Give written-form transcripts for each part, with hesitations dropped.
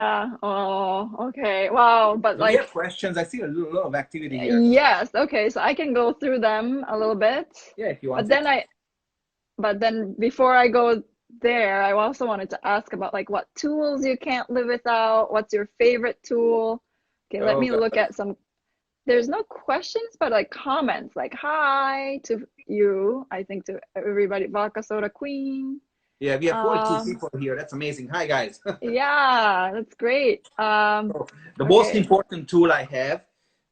Oh, okay. Wow. But Do we like, have questions? I see a lot of activity here. yes. Okay. So I can go through them a little bit, Yeah, if you but want then it. before I go there, I also wanted to ask about like what tools you can't live without. What's your favorite tool? Okay, let Oh me look God. at some. There's no questions, but like comments, like hi to you. I think to everybody, Vodka Soda Queen. Yeah, we have 42 Um, people here. That's amazing. Hi, guys. yeah, that's great. So the most Okay, important tool I have,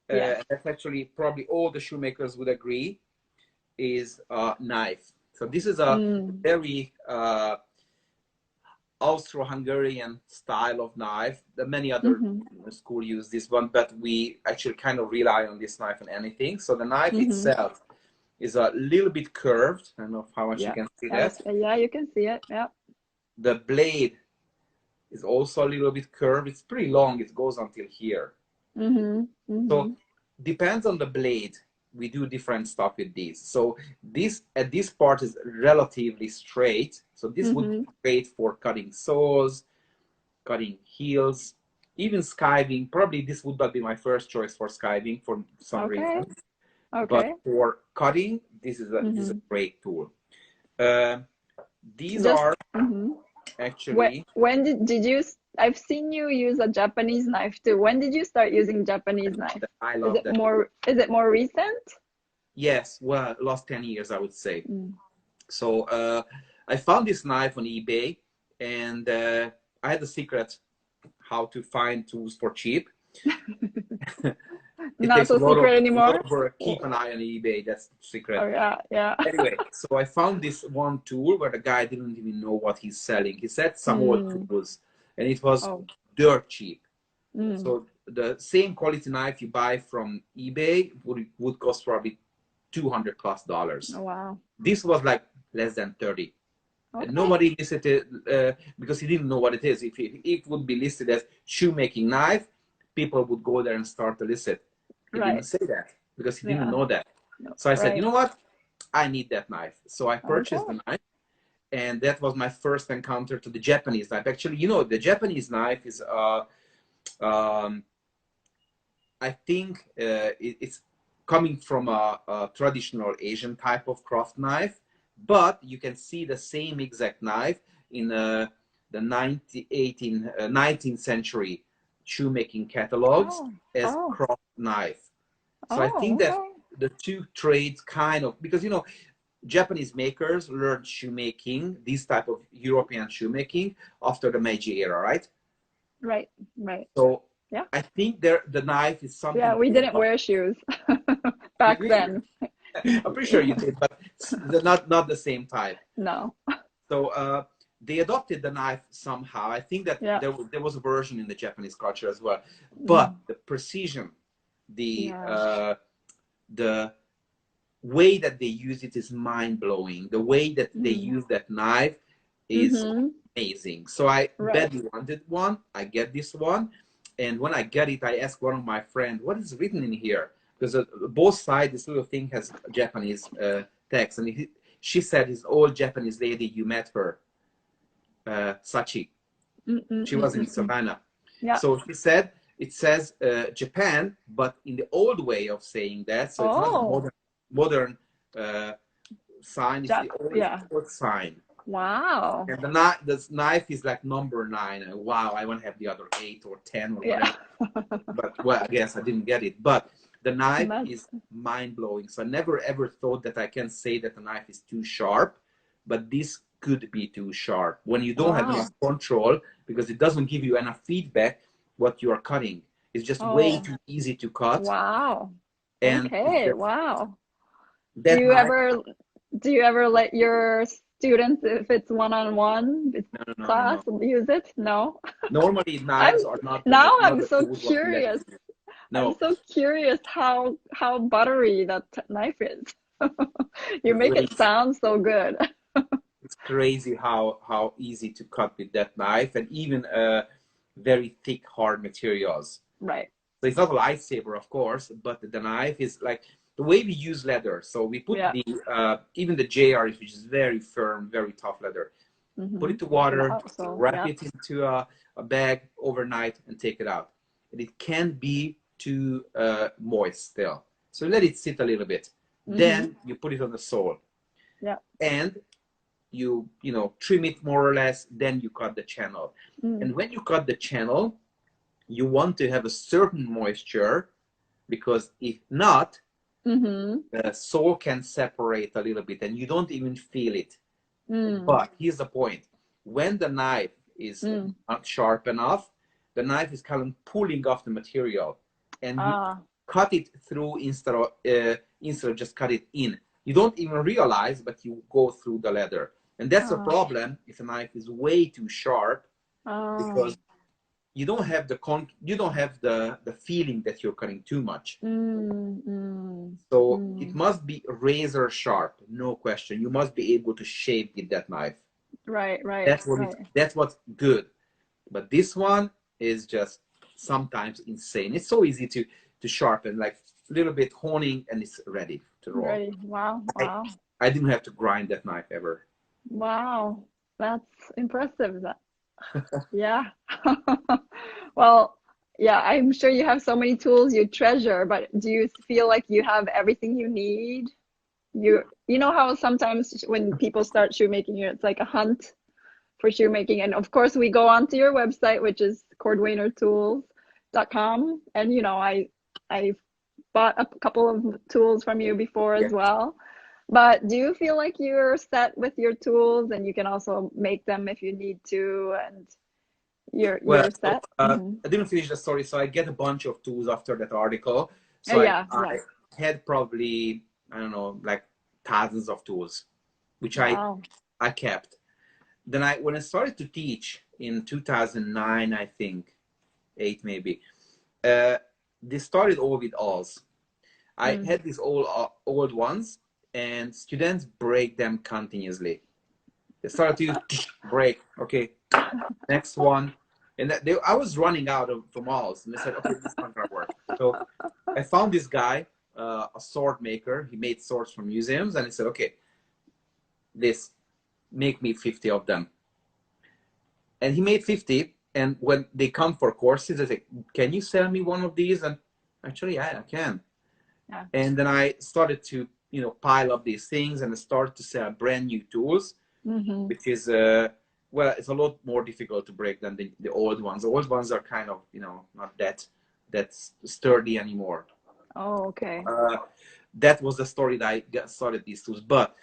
yes. that's actually probably all the shoemakers would agree, is a knife. So this is a Mm, very Austro-Hungarian style of knife. The many other mm-hmm, school use this one, but we actually kind of rely on this knife on anything. So the knife mm-hmm. itself is a little bit curved. I don't know how much you Yeah, can see that. yeah, you can see it. Yeah. The blade is also a little bit curved. It's pretty long. It goes until here. Mm-hmm, So mm-hmm, depends on the blade. We do different stuff with these. So this at this part is relatively straight. So this would be mm-hmm. great for cutting soles, cutting heels, even skiving. Probably this would not be my first choice for skiving for some Okay, reason, but okay. for cutting, this is a Mm-hmm. great tool. Uh, these Just are mm-hmm. actually When did you? I've seen you use a Japanese knife too. When did you start using Japanese knife? I love that. Is it more recent? Yes, well, last 10 years I would say. Mm. So I found this knife on eBay, and I had a secret how to find tools for cheap. It Not takes a so secret lot anymore. of work. Keep an Oh eye on eBay. That's the secret. yeah, yeah. Anyway, so I found this one tool where the guy didn't even know what he's selling. He said some old Mm. tools, and it was Oh. dirt cheap. Mm. So the same quality knife you buy from eBay would cost probably $200+. Oh wow. This was like less than 30. And Okay. nobody listed it because he didn't know what it is. If it would be listed as shoemaking knife, people would go there and start to list it. He didn't Right. say that because he didn't Yeah. know that. No. So I said, you Right. know what? I need that knife. So I purchased Okay. the knife, and that was my first encounter to the Japanese knife. Actually, the Japanese knife is, um, I think it's coming from a traditional Asian type of craft knife, but you can see the same exact knife in the 19th century shoemaking catalogs Oh. as Oh. craft knife. So I think Oh. that Okay. the two trades kind of, because Japanese makers learned shoemaking, this type of European shoemaking, after the Meiji era, right? Right. Right. So Yeah. I think the knife is Yeah. something We to didn't wear shoes did back we? then. I'm pretty sure you did, but not the same type. No. So they adopted the knife somehow. I think that Yeah. there was a version in the Japanese culture as well, but Mm. the precision, the Yeah. uh, the way that they use it is mind blowing. The way that they Mm. use that knife is Mm-hmm. amazing. So I Right. badly wanted one. I get this one, and when I get it, I ask one of my friends, "What is written in here?" Because both sides, this little thing has Japanese text, and she said, "It's old Japanese lady. You met her, Sachi. She was in Mm-mm-mm-mm-mm. Savannah." Yeah. So she said it says Japan, but in the old way of saying that. So it's not a Oh, modern uh, sign. It's the Yeah. old sign. Wow. And the knife is like number 9. And wow, I want to have the other 8 or 10 or Yeah. whatever. But well, I guess I didn't get it. But the knife That's is mind blowing. So I never ever thought that I can say that the knife is too sharp, but this could be too sharp when you don't have enough wow. control because it doesn't give you enough feedback what you are cutting. It's just way Oh, too easy to cut, wow. and it's Okay, just wow. Do that you knife. ever do you ever let your students, if it's one-on-one, it's No, no, no, no, class, no. use it? No. Normally, I'm knives are not Now not I'm the so tools what we let curious. them use. I'm No, so curious how buttery that knife is. You make it crazy. sound so good. It's crazy how easy to cut with that knife, and even very thick, hard materials. Right. So it's not a lightsaber, of course, but the knife is like the way we use leather. So we put Yeah. the even the JR, which is very firm, very tough leather. put it to water, So, wrap yeah. it into a bag overnight, and take it out. And it can be too moist still. So let it sit a little bit. Then you put it on the sole. Yeah. And you know, trim it more or less. Then you cut the channel. And when you cut the channel, you want to have a certain moisture, because if not, the sole can separate a little bit and you don't even feel it. But here's the point: when the knife is not sharp enough, the knife is kind of pulling off the material, and you cut it through instead of just cut it in. You don't even realize, but you go through the leather, and that's a problem if a knife is way too sharp, because you don't have the feeling that you're cutting too much. So it must be razor sharp, no question. You must be able to shape with that knife. Right. That's what's good. But this one is just sometimes insane. It's so easy to sharpen, like a little bit honing, and it's ready to roll. Ready. Wow. I didn't have to grind that knife ever. Wow, that's impressive. Yeah. Well, yeah, I'm sure you have so many tools you treasure, but do you feel like you have everything you need? You know how sometimes when people start shoemaking, it's like a hunt for shoemaking. And of course, we go onto your website, which is cordwainertools.com. And you know, I bought a couple of tools from you before as well. But do you feel like you're set with your tools and you can also make them if you need to, and you're set? I didn't finish the story, so I get a bunch of tools after that article. So I had probably, I don't know, like thousands of tools, which I kept. Then when I started to teach in 2009, I think, 8 maybe, they started all with awls. I had these old ones, and students break them continuously. They started to break. Okay, next one. And I was running out from awls, and they said, okay, this is not gonna work. So I found this guy, a sword maker. He made swords from museums, and he said, okay, make me 50 of them. And he made 50, and when they come for courses, I say, can you sell me one of these? And actually, yeah, I can. Yeah. And then I started to, you know, pile up these things, and I started to sell brand new tools, which is, well, it's a lot more difficult to break than the old ones. The old ones are kind of, you know, not that sturdy anymore. Oh, okay. That was the story that I started these tools. But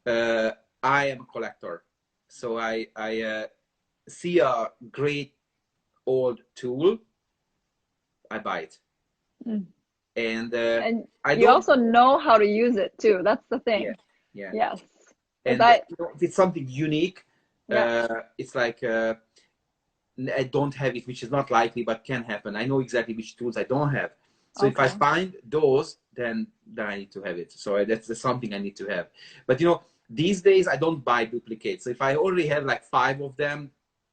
I am a collector, so I see a great old tool, I buy it. And you also know how to use it too. That's the thing. Yeah. Yes. And you know, if it's something unique, it's like I don't have it, which is not likely, but can happen. I know exactly which tools I don't have. So if I find those, then I need to have it. So that's something I need to have. But you know, these days I don't buy duplicates. So if I already have like 5 of them,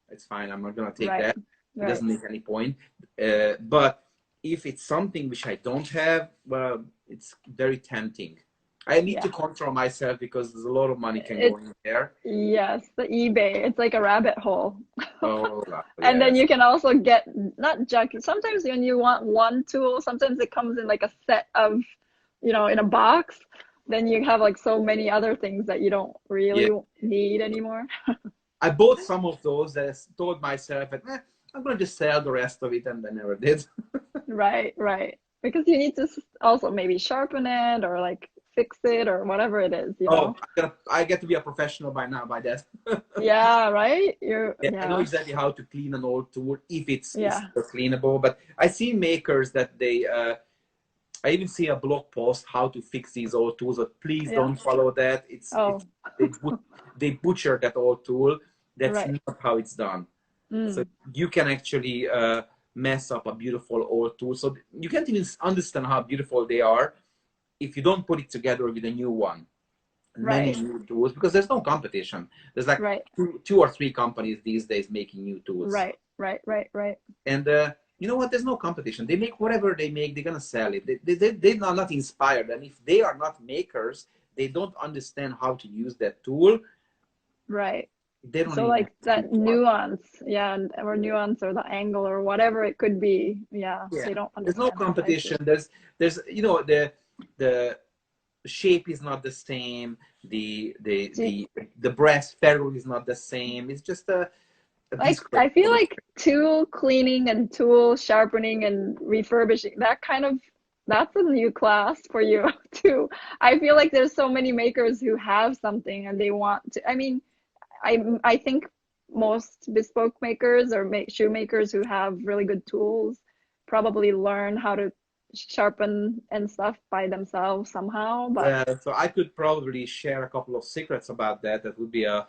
it's fine. I'm not gonna take that. It doesn't make any point. But if it's something which I don't have, well, it's very tempting. I need to control myself because there's a lot of money can go in there. Yes, the eBay. It's like a rabbit hole. Oh, and then you can also get, not junk. Sometimes when you want one tool, sometimes it comes in like a set of, you know, in a box. Then you have like so many other things that you don't really need anymore. I bought some of those that I told myself that I'm going to just sell the rest of it, and I never did. Right. Because you need to also maybe sharpen it or like fix it or whatever it is, you know? I get to be a professional by now, by that. Yeah, right? I know exactly how to clean an old tool if it's cleanable. But I see makers that I even see a blog post how to fix these old tools, but please don't follow that. They butcher that old tool. That's not how it's done. So you can actually mess up a beautiful old tool. So you can't even understand how beautiful they are if you don't put it together with a new one. Many new tools, because there's no competition. There's like two or three companies these days making new tools. Right. And you know what? There's no competition. They make whatever they make, they're gonna sell it. They're not inspired, and if they are not makers, they don't understand how to use that tool. Right. They don't So even have like to be that taught. nuance, yeah, or nuance or the angle or whatever it could be. Yeah, Yeah, they don't there's no understand it. I see. competition. There's you know the shape is not the same. Do you, The breast ferrule is not the same. It's just a like display. I feel like tool cleaning and tool sharpening and refurbishing, that kind of that's a new class for you too. I feel like there's so many makers who have something and they want to. I mean, I think most bespoke makers or shoemakers who have really good tools probably learn how to sharpen and stuff by themselves somehow. But Yeah, so I could probably share a couple of secrets about that. That would be a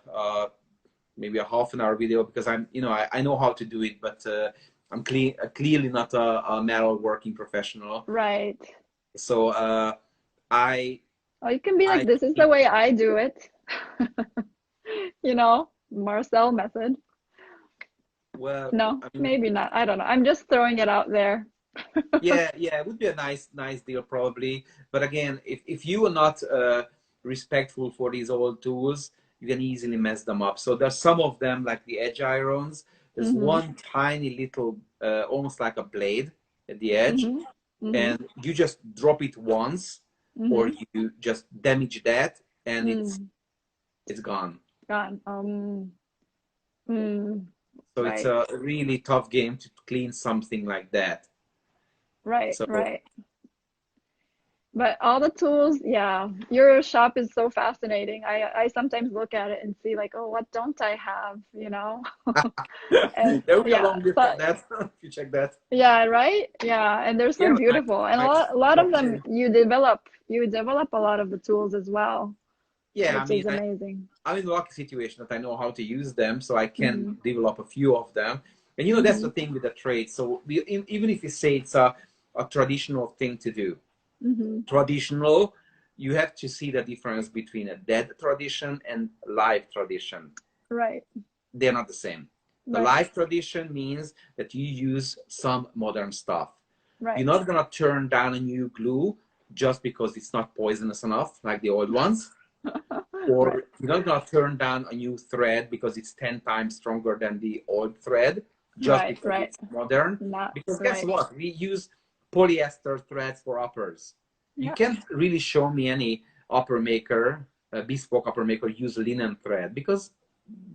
maybe a half an hour video because I know how to do it, but I'm clearly not a metal working professional. right. So I Well, you can be like, I this is the way I do it. Marcel method. well No, I mean maybe not. I don't know. I'm just throwing it out there. yeah, it would be a nice deal probably. But again, if you are not respectful for these old tools, you can easily mess them up. So there's some of them like the edge irons. There's Mm-hmm. one tiny little, almost like a blade at the edge, Mm-hmm. Mm-hmm. and you just drop it once, or Mm-hmm. you just damage that, and Mm. it's gone. Gone. Mm. So it's Right. a really tough game to clean something like that. Right. So Right. But all the tools, yeah, your shop is so fascinating. I sometimes look at it and see like, oh, what don't I have, you know? And there will be a yeah, long list so of that if you check that. yeah, right? Yeah, and they're We so have a beautiful. And nice a lot of them collection. you develop a lot of the tools as well, Yeah, I which mean, is amazing. I'm in a lucky situation that I know how to use them, so I can Mm-hmm. develop a few of them. And that's Mm-hmm. the thing with the trade. So even if you say it's a traditional thing to do, Mm-hmm. traditional, you have to see the difference between a dead tradition and live tradition. Right. They're not the same. The Right. live tradition means that you use some modern stuff. You're Right. not gonna turn down a new glue just because it's not poisonous enough like the old ones, Right. or you're not gonna turn down a new thread because it's 10 times stronger than the old thread just Right. because Right. it's modern. Not Because guess right. what? We use polyester threads for uppers. You Yeah. can't really show me any upper maker, a bespoke upper maker use linen thread because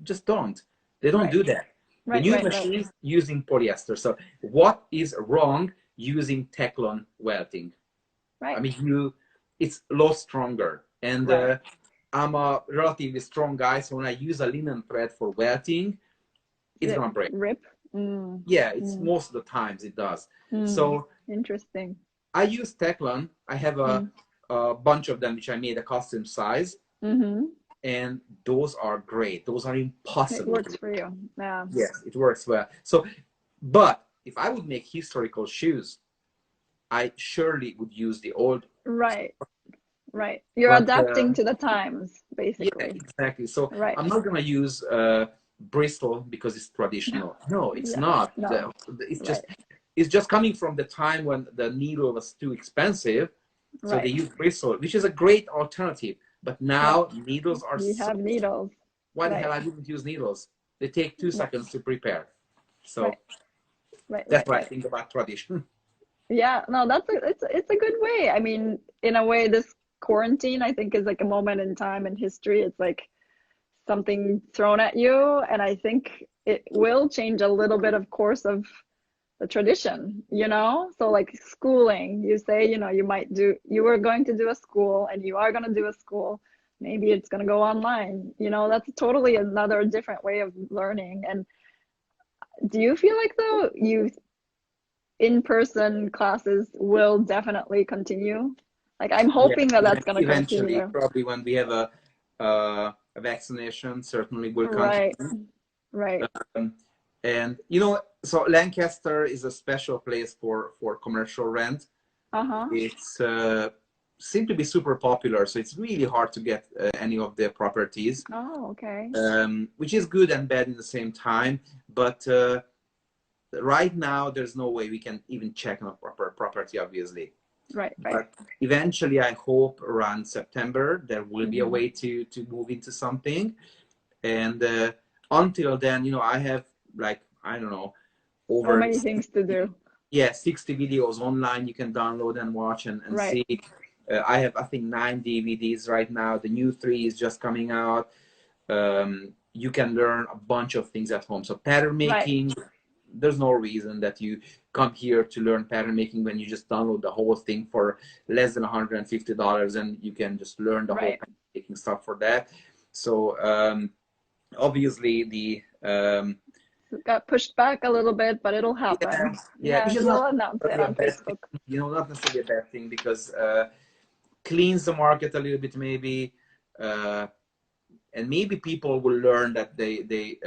just don't. They don't Right. do that. The Right. new Right. Right. machines using polyester. So what is wrong using Teflon welting? I Right. mean, it's a lot stronger. And Right. I'm a relatively strong guy, so when I use a linen thread for welting, it's Did it gonna break. rip? Mm. Yeah, it's Mm. most of the times it does. Mm. So Interesting. I use Teflon. I have Mm. a bunch of them which I made a custom size, Mm-hmm. and those are great. Those are It impossible to works for you. Yeah. yes, it works well. So, but if I would make historical shoes, I surely would use the old. Right. Right. You're But adapting to the times, yeah, basically. exactly. So Right. I'm not gonna use Bristol because it's traditional. No, it's Yeah. not. No. It's just Right. it's just coming from the time when the needle was too expensive, so they Right. use Bristol, which is a great alternative. But Yeah. now needles are You so. have needles. Why the hell Right. I didn't use needles? They take 2 seconds to prepare. Right. So Right. that's Right. what I Right. think about tradition. Yeah. No, it's a good way. I mean, in a way, this quarantine, I think, is like a moment in time in history. It's like something thrown at you, and I think it will change a little bit of course of the tradition. So like schooling, you say, you were going to do a school and you are going to do a school. Maybe it's going to go online. That's totally another different way of learning. And do you feel like though you in-person classes will definitely continue? Like I'm Yeah, hoping that that's going to eventually, continue. probably when we have a vaccination, certainly will Right, continue. right. Um, and so Lancaster is a special place for commercial rent. Uh-huh. It's seem to be super popular, so it's really hard to get any of their properties, Oh, okay. which is good and bad in the same time. But right now, there's no way we can even check on a proper property, obviously. Right, right. But eventually, I hope around September there will be a Mm-hmm. way to move into something. And until then, you know, I have like, I don't know, So over many things to do. yeah, 60 videos online you can download and watch and Right. see. I have, I think, 9 DVDs right now. The new 3 is just coming out. You can learn a bunch of things at home. So pattern Right. making, there's no reason that you come here to learn pattern making when you just download the whole thing for less than $150, and you can just learn the whole Right. pattern making stuff for that. So obviously the Got pushed back a little bit, but it'll yeah, happen. yeah, Yeah, which is you'll not announce it necessarily a on bad thing, Facebook. you know, not necessarily a bad thing, because cleans the market a little bit maybe, uh, and maybe people will learn that they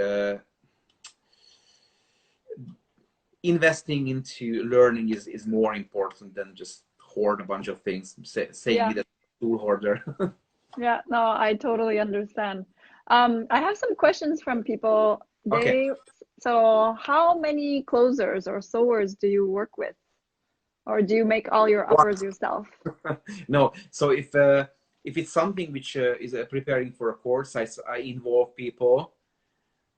investing into learning is more important than just hoard a bunch of things, saying Yeah. me that tool hoarder. Yeah, no, I totally understand. I have some questions from people. Okay. So how many closers or sewers do you work with? Or do you make all your uppers yourself? No, so if it's something which is preparing for a course, I involve people,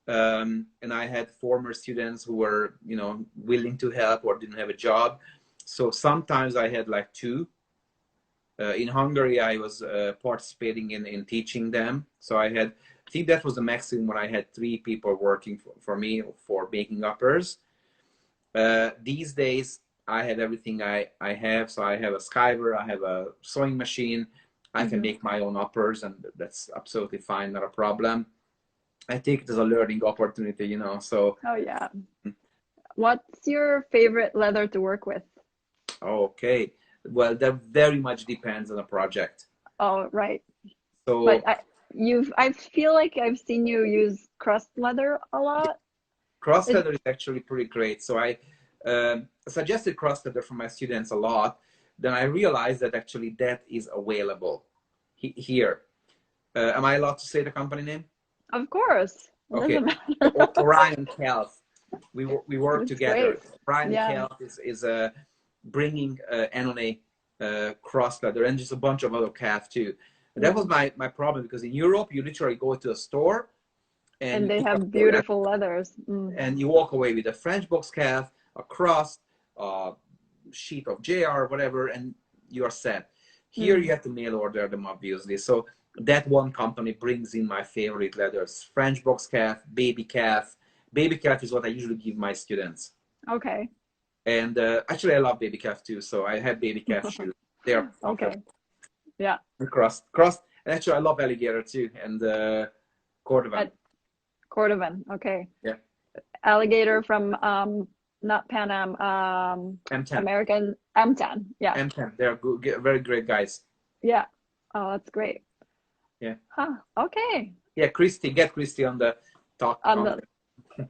and I had former students who were, you know, willing to help or didn't have a job. So sometimes I had like 2. In Hungary, I was participating in teaching them. So I had, I think that was the maximum when I had 3 people working for me for making uppers. These days, I have everything I have. So I have a skiver, I have a sewing machine, I can make my own uppers, and that's absolutely fine, not a problem. I take it as a learning opportunity, you know. So Oh yeah. What's your favorite leather to work with? okay, well, that very much depends on the project. Oh, right. But So I feel like I've seen you use crust leather a lot. cross It, leather is actually pretty great. So I suggested cross leather for my students a lot. Then I realized that actually that is available here. Am I allowed to say the company name? of course. It Okay. doesn't matter. Orion Calf. We work It's together. great. Orion Yeah. Calf is bringing Annone cross leather, and just a bunch of other calf too. And that was my problem, because in Europe you literally go to a store and And you they pick up have your leather beautiful leathers. and you walk away with a French box calf, a crust, a sheet of JR, whatever, and you're set. Here you have to mail order them, obviously. So that one company brings in my favorite leathers: French box calf, baby calf. Baby calf is what I usually give my students. Okay. And actually, I love baby calf too. So I have baby calf shoes. They are comfortable. Okay. Yeah. Crust. And actually, I love alligator too, and Cordovan. Cordovan. Okay. Yeah. Alligator from not Pan Am, M10. American M10. Yeah. M10. They're good, very great guys. Yeah. Oh, that's great. Yeah. Huh. Okay. Yeah, Christy, get Christy on the talk. On the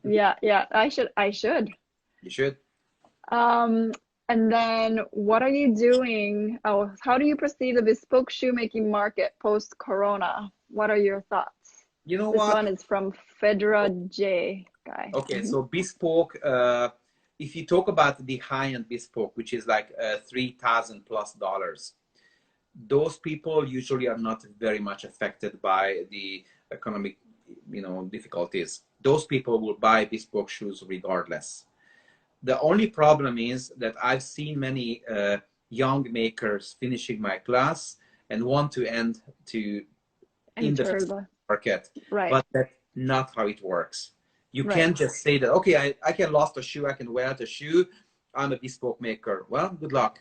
yeah. I should. You should. And then what are you doing? Oh, how do you perceive the bespoke shoemaking market post-corona? What are your thoughts? You know This what? one is from Fedra J guy. Okay, so bespoke, if you talk about the high-end bespoke, which is like $3,000+, those people usually are not very much affected by the economic, you know, difficulties. Those people will buy bespoke shoes regardless. The only problem is that I've seen many young makers finishing my class and want to enter in the market, right. but that's not how it works. You Right. can't just say that, okay, I can lost a shoe, I can wear the shoe, I'm a bespoke maker. Well, good luck.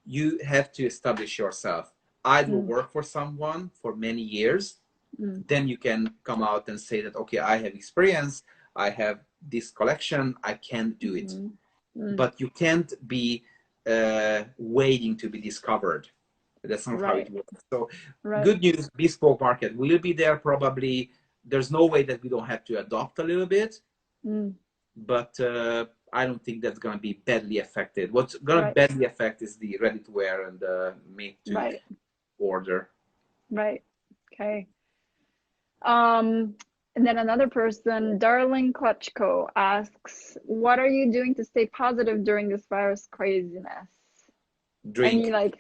You have to establish yourself. Either work for someone for many years, then you can come out and say that, okay, I have experience, I have this collection, I can do it. But you can't be waiting to be discovered. That's not how it works. So good news, bespoke market will be there probably. There's no way that we don't have to adopt a little bit, but I don't think that's going to be badly affected. What's going to badly affect is the ready to wear and the made to order. Right. Okay. And then another person, Darling Klutchko, asks, what are you doing to stay positive during this virus craziness? Drink. Any like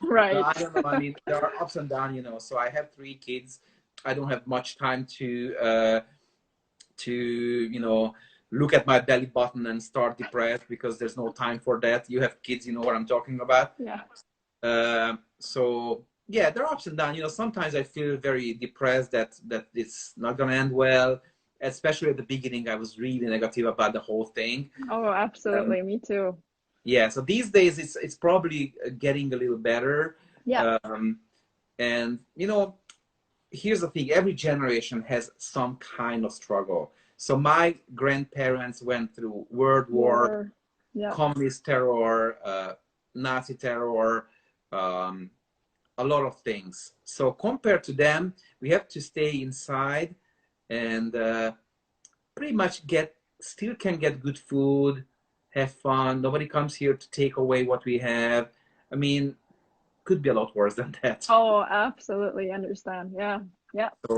right. No, I don't know. I mean, there are ups and downs, you know. So I have 3 kids. I don't have much time to you know, look at my belly button and start depressed, because there's no time for that. You have kids, you know what I'm talking about. Yeah. So yeah, there are ups and downs. You know, sometimes I feel very depressed that it's not gonna end well. Especially at the beginning, I was really negative about the whole thing. Oh, Um, absolutely. Me too. yeah, so these days it's probably getting a little better. Yeah. And you know, here's the thing: every generation has some kind of struggle. So my grandparents went through World War, War. Yeah. communist terror, Nazi terror, um, a lot of things. So compared to them, we have to stay inside and pretty much still can get good food, have fun. Nobody comes here to take away what we have. I mean, could be a lot worse than that. Oh, absolutely understand. Yeah. Yeah. So